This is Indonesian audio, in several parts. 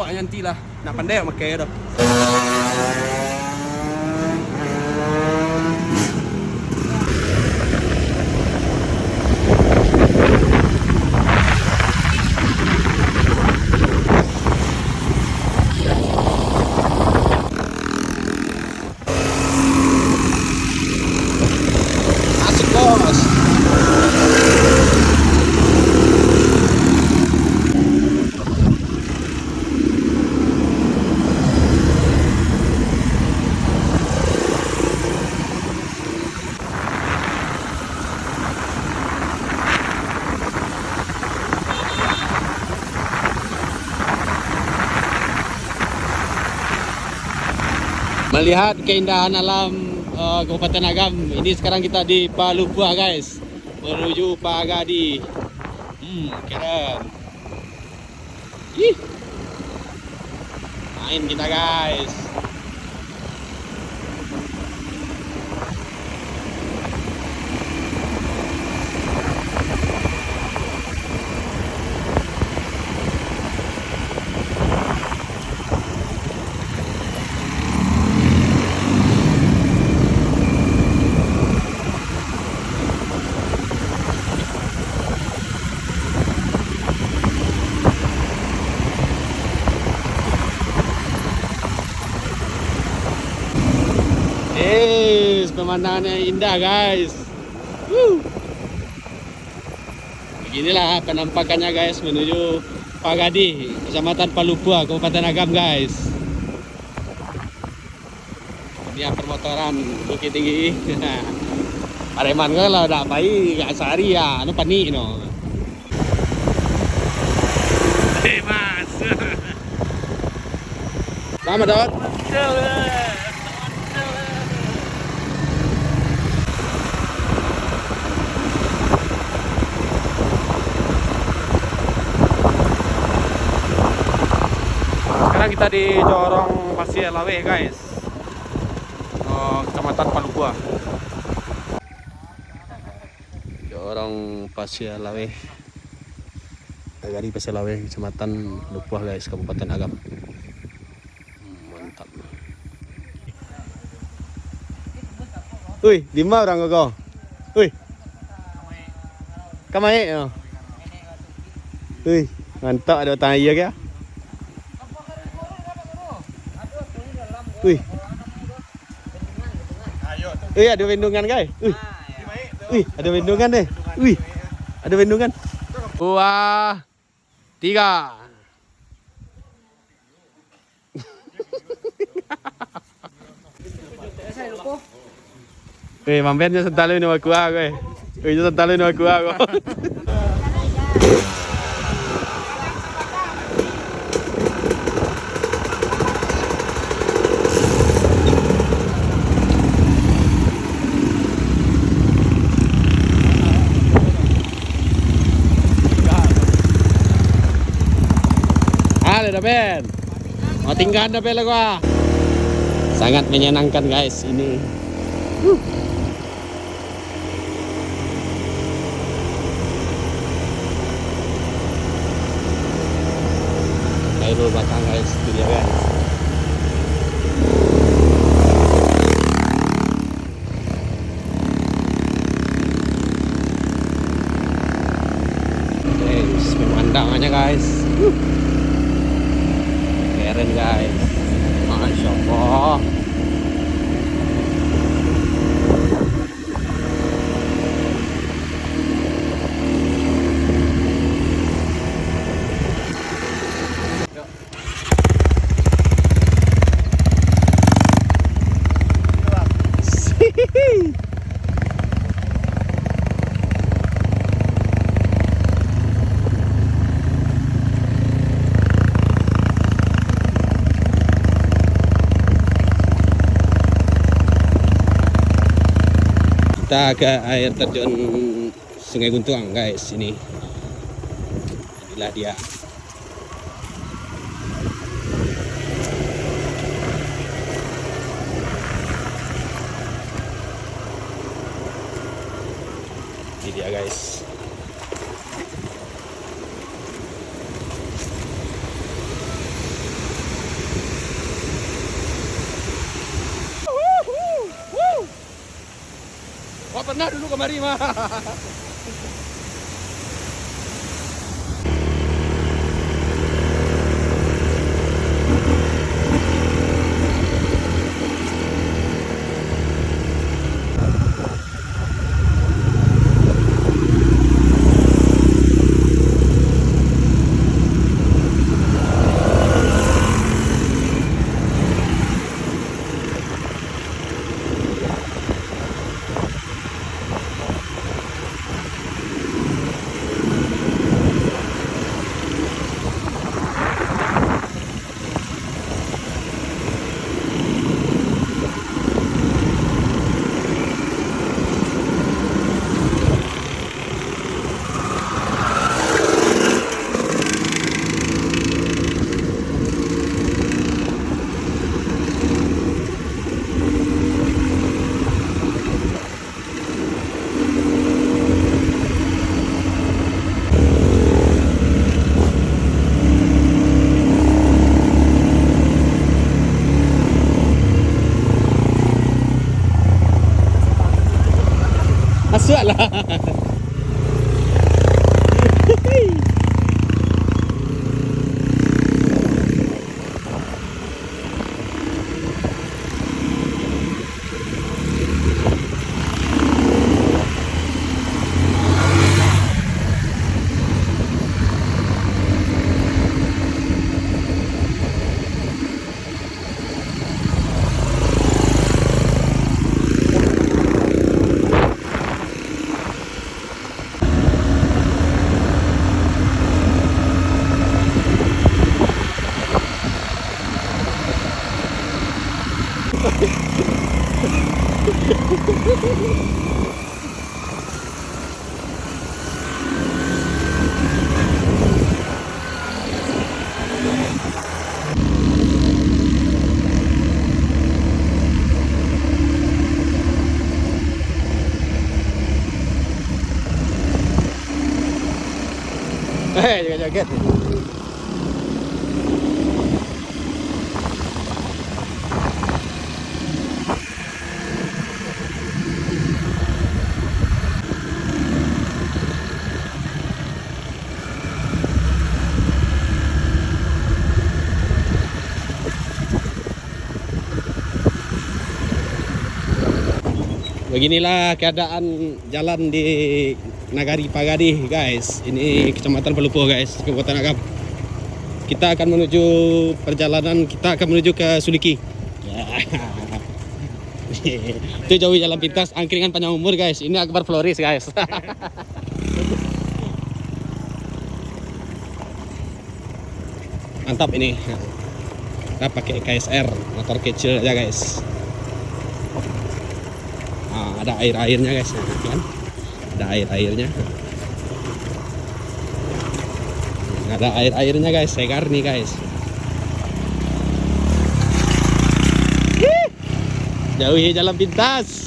bawa nanti lah. Nak pandai pakai dah. Asik bos. Melihat keindahan alam Kabupaten Agam. Ini sekarang kita di Palupua guys, menuju Pagadi. Keren. Ih, main kita guys. Pemandangannya indah guys. Beginilah penampakannya guys menuju Pagadi, Kecamatan Palupua, Kabupaten Agam guys. Ini permotoran Bukit Tinggi. Pareman kalau dak pai gak sehari ya, anu panik no. Mas. Selamat Dot. Kita di Jorong Pasir Lawe guys, Kecamatan Palupua. Jorong Pasir Lawe, Nagari Pasir Lawe, Kecamatan Palupua guys, Kabupaten Agam. Mantap. Wih, di mana orang kau? Wih, kamai ya. Wih, mantap, ada tanya iya kah? Wih. Wih, ada bendungan guys. Wih. Wih, ada bendungan deh. Wih. Ada bendungan. 2 3. Wih, mampirnya sentalo ini aku gue. Wih, sentalo ini aku. Dapen, mau tinggal dapen lah gua. Sangat menyenangkan guys ini. Ayo belakang guys, itu dia guys. Guys, pemandangannya guys. Keren guys, Masya Allah. Kita ke air terjun Sungai Guntuang guys ini. Inilah dia. Ini dia guys. pernah dulu kemari mah. Masuk lah. Joget-joget. Beginilah keadaan jalan di Nagari Pagadi, guys. Ini Kecamatan Pelupuh, guys, Kabupaten Agam. Kita akan menuju perjalanan, kita akan menuju ke Suliki. Itu jauh jalan pintas, angkringan panjang umur, guys. Ini Akbar Floris, guys. Mantap ini. Kita pakai KSR, motor kecil aja, guys. Nah, ada air-airnya, guys, kan? Ada air-airnya. Ada air-airnya, guys, segar nih, guys. Jauhi jalan pintas.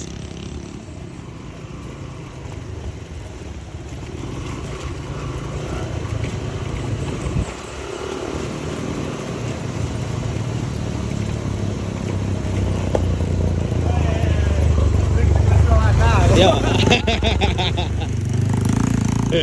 Yo. Ya.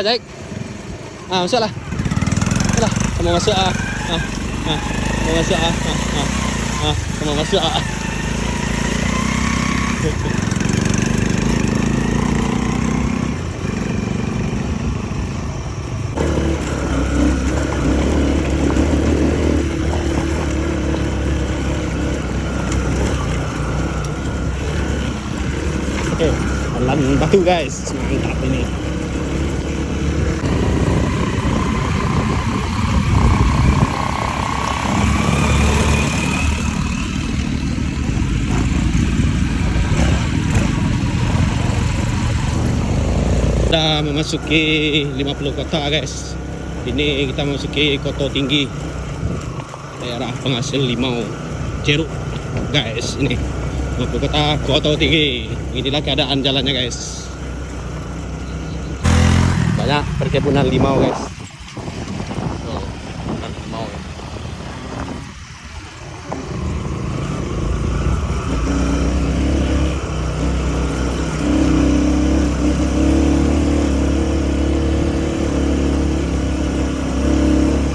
Jaik. Masuk lah. Kamu masuk kamu masuk kamu masuk Jalan batu, guys, mantap ini. Kita memasuki 50 kota, guys. Ini kita memasuki Koto Tinggi. daerah penghasil limau jeruk guys. Ini ibu kota Koto Tinggi. Inilah keadaan jalannya guys. Banyak perkebunan limau guys. Tuh, perkebunan limau ya.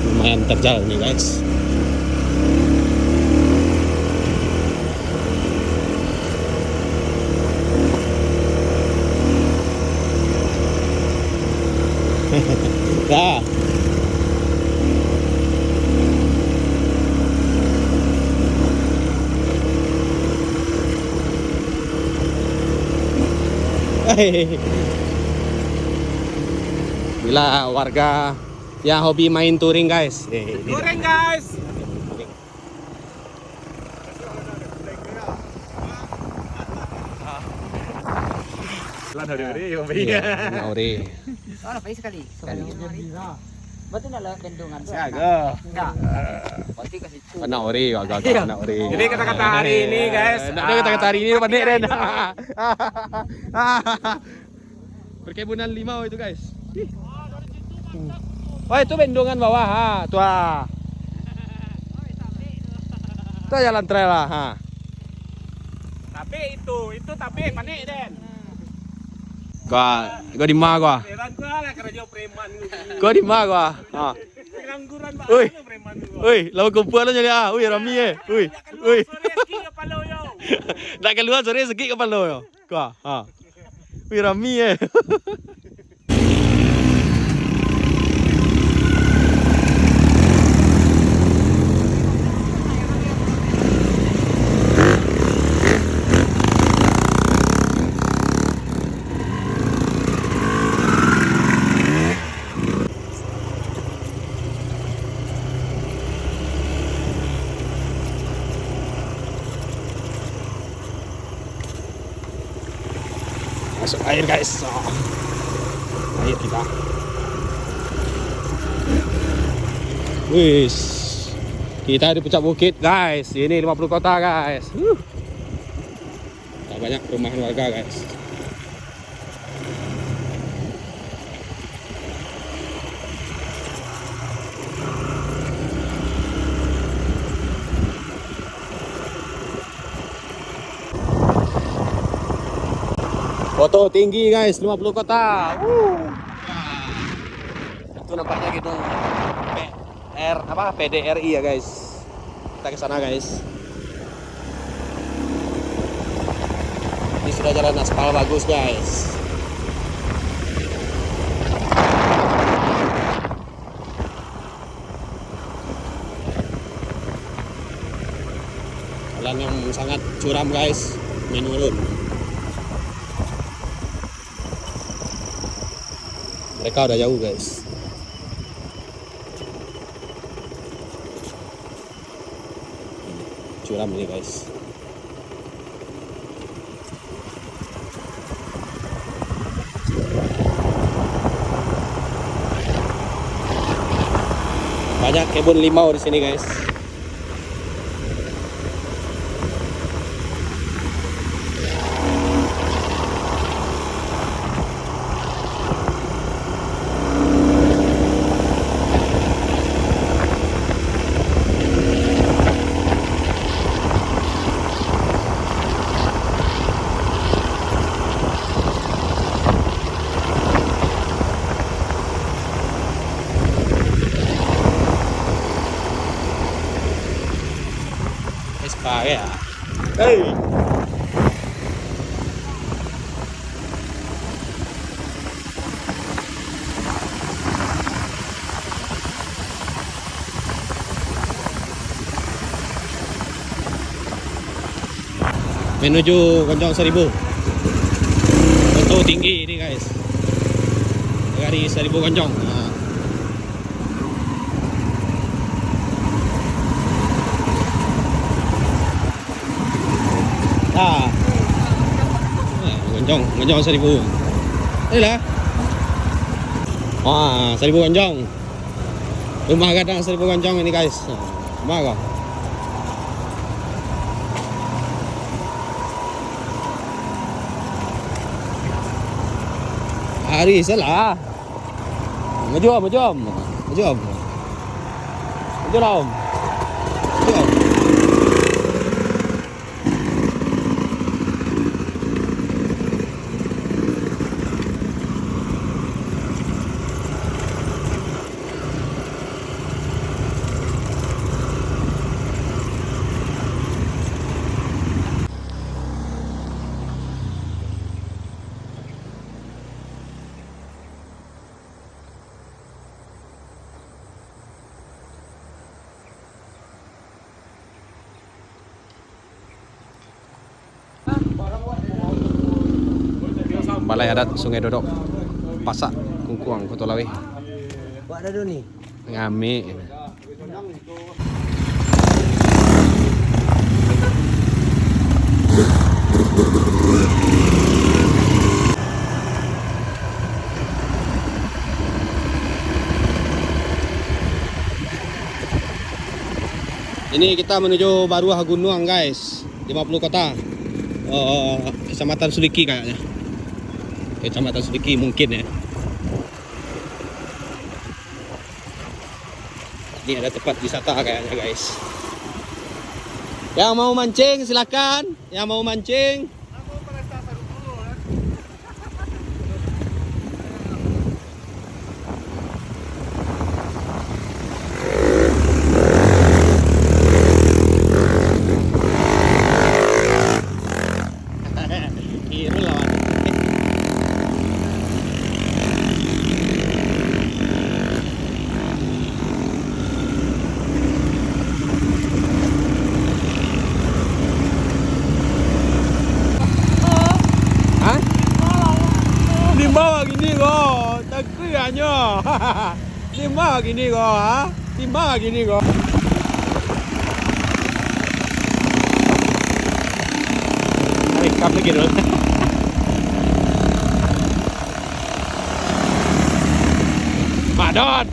Lumayan terjal nih guys. Dah. Bila warga yang hobi main touring guys. Touring guys. Iya, ori. Oh, napay sekali. Sekali. Ba't nala bendungan? Siaga. Enggak. Pasti kasi cu. Ana ori, agak ana ori. Jadi kata-kata hari ini guys. Ada kata-kata hari ini pandai Ren. Perkebunan limau itu guys. Wah itu bendungan bawah, ha, tuh. Itu jalan trail lah, ha. Tapi itu tapi mana Den? Gua di mana gua? Preman gua lah kerja preman. Gua di mana gua? Ha. Pengangguran ba Uy. preman gua. Uy, lawan kumpul lo jadi ah. Uy, rami eh. Uy. Uy. Reski kepala yo. Nak keluar sore sikit kepala yo. Gua, ha. Uy, rami eh. Masuk air guys. Oh. Air kita. Wis. Kita di puncak bukit guys. Ini 50 kota guys. Tak banyak perumahan warga guys. Koto Tinggi guys, 50 kota. Itu nampaknya gedung PDRI ya guys. Kita ke sana guys. Ini sudah jalan aspal bagus guys. Jalan yang sangat curam guys, menurun. Mereka udah jauh guys. Curam ini guys. Banyak kebun limau di sini guys. Pakai ya. Hey. Menuju Gonjong 1000. Koto Tinggi ini guys. Dari 1000 Gonjong. Gonjong 1000. Ini lah. Wah, 1000 Gonjong. Rumah gadang 1000 Gonjong ini guys. Marah. Hari salah. Maju om, maju om. Maju om. Maju lah om. Maju om. Balai Adat Sungai Dodok, Pasak, Kungkuang, Kota Lawe. Buat dah ni. Ngami. Ini kita menuju Baruah Gunung guys, 50 kota. Kecamatan Suliki kayaknya. Kecamatan Suliki mungkin ya. Ini ada tempat wisata kayaknya guys. Yang mau mancing silakan. Yang mau mancing. Kira lawan. Timbang gini kok, takut aja. Timbang gini kok, ha? Timbang gini kok. Tarik kap lagi dulu. Madot.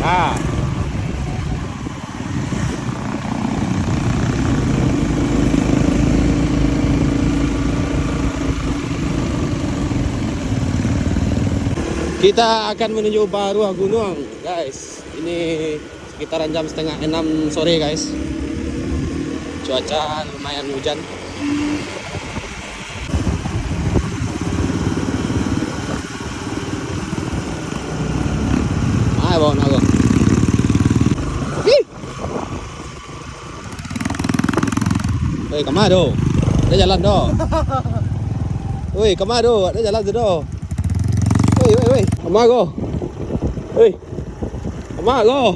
Ah. Kita akan menuju Baruah Gunung, guys. Ini sekitaran jam setengah 6 sore, guys. Cuaca lumayan hujan. Ayo bawa nago. Woi, kemana? Ada jalan do. Woi, kemana? Ada jalan do. Woi, kemana? Woi, kemana?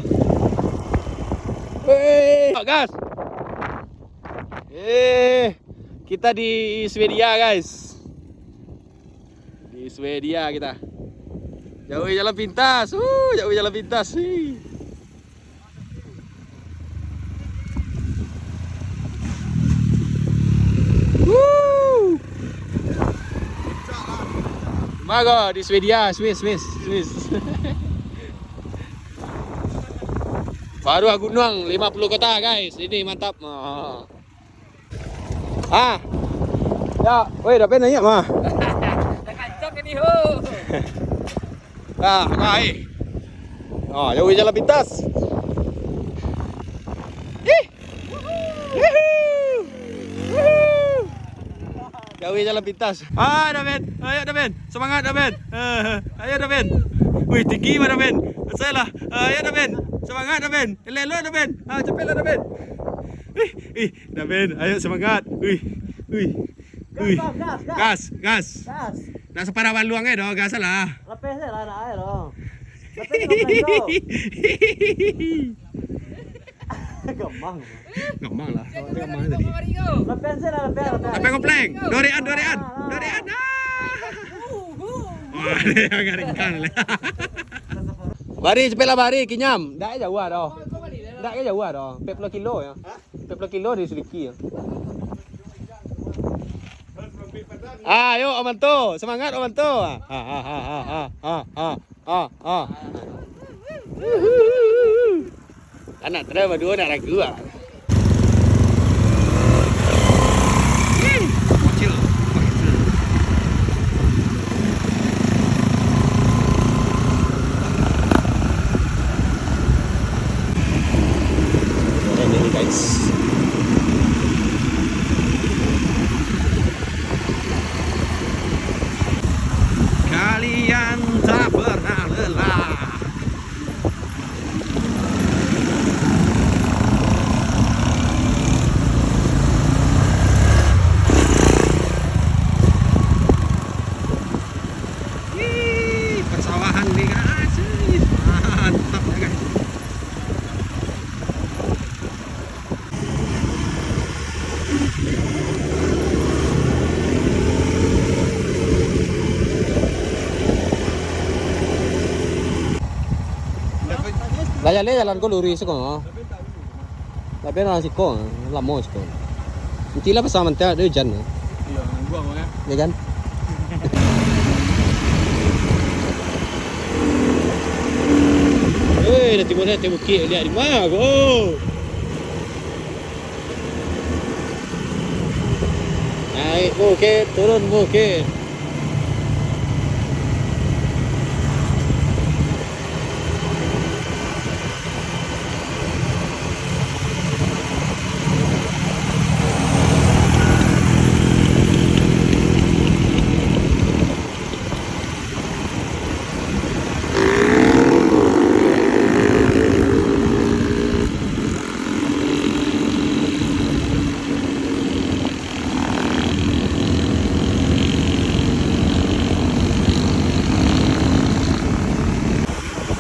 Woi, gas. Kita di Swedia, guys. Di Swedia kita. Jauh jalan pintas. Jauh jalan pintas. Mago di Swedia, Swiss. Baruah Gunung 50 kota, guys. Ini mantap. Ya, woi, dapat nanya mah. Kancok ini ho. Hai. Jauh jalan pintas. Jauh jalan pintas. David. Ayo David. Semangat David. Ayo David. Wih, tinggi mana David? Salah. Ayo David. Semangat David. Lelo David. Cepatlah David. David, ayo semangat. Gas. Nak separah baluang doh, gas lah. Lepas lah nak air doh. Lepas. Gampang lah. Gampang tadi. Lepas lah. Lepas kompleng. Dorean. Wah, dia garingkan. Bari cepatlah bari Kinyam. Dak jauh dah. Dak ke jauh dah. 40 kilo ya. 40 kilo di sedikit ya. Ayo Amanto, semangat Amanto. Anak terus berdua nak ragu ah. Kecil. Ini guys. Kalian tak pernah lelah. Ih, persawahan nih guys. Mantap ya guys. Lah le jalan ko lurus ko. Tapi orang siko, lamos ko. Nanti lah pasang mantel ada hujan. Iya, buang ya. Ya kan? Hei, nanti mana temu bukit lihat di mana ko. Naik bukit, turun bukit.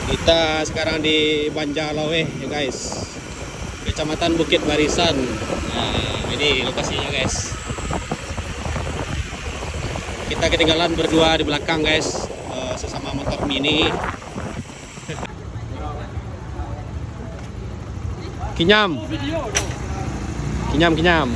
Kita sekarang di Banjarlawe ya guys, Kecamatan Bukit Barisan. Nah, ini lokasinya guys. Kita ketinggalan berdua di belakang guys, sesama motor mini. Kinyam, Kinyam, Kinyam.